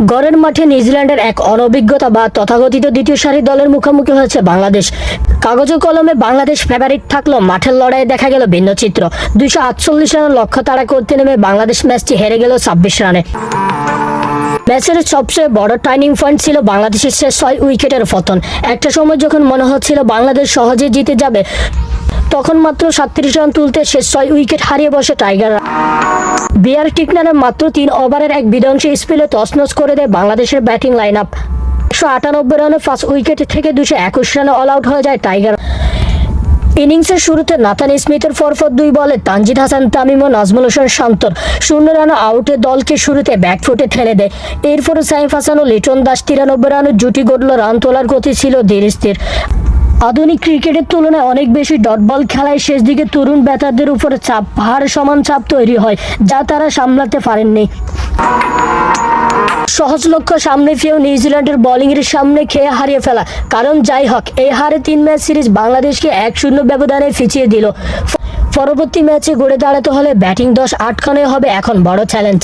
গড়ের মাঠে নিউজিল্যান্ডের এক অনভিজ্ঞতা বা তথাকথিত দ্বিতীয় সারির দলের মুখোমুখি হয়েছে বাংলাদেশ। কাগজে কলমে বাংলাদেশ ফেভারিট থাকলেও মাঠের লড়াইয়ে দেখা গেল ভিন্ন চিত্র। 248 রানের লক্ষ্য তাড়া করতে নেমে বাংলাদেশ ম্যাচটি হেরে গেল 26 রানে। ম্যাচের সবচেয়ে বড় টার্নিং পয়েন্ট ছিল বাংলাদেশের শেষ 6 উইকেটের পতন। একটা সময় যখন মনে হচ্ছিল বাংলাদেশ সহজে জিতে যাবে, তখন মাত্র 37 রান তুলতে শেষ 6 উইকেট হারিয়ে বসে টাইগাররা। বিআর টিকনারের মাত্র 3 ওভারের এক বিধ্বংসী স্পেলে তছনছ করে দেয় বাংলাদেশের ব্যাটিং লাইন আপ। 198 রানে 5 উইকেট থেকে 221 রানে অল আউট হয়ে যায় টাইগার। ইনিংসের শুরুতে নাথান স্মিথের পরপর 2 বলে তানজিদ হাসান তামিম ও নাজমুল হোসেন শান্তর 0 রানে আউটে দলকে শুরুতে ব্যাকফুটে ঠেলে দেয়। এরপরে সাইফ হাসান ও লিটন দাস 93 রানের জুটি গড়ল। রান তোলার গতি ছিল ধীর স্থির। আধুনিক ক্রিকেটের তুলনায় অনেক বেশি ডট বল খেলায় শেষ দিকে তরুণ ব্যাটারদের উপরে চাপ, পাহাড় সমান চাপ তৈরি হয়, যা তারা সামলাতে পারেননি। সহজ লক্ষ্য সামনে পেয়েও নিউজিল্যান্ডের বোলিংয়ের সামনে খেয়ে হারিয়ে ফেলা। কারণ যাই হোক, এই হারে 3 ম্যাচ সিরিজ বাংলাদেশকে 1-0 ব্যবধানে পিছিয়ে দিল। পরবর্তী ম্যাচে গড়ে দাঁড়াতে হলে ব্যাটিং দশ আটকানোই হবে এখন বড় চ্যালেঞ্জ।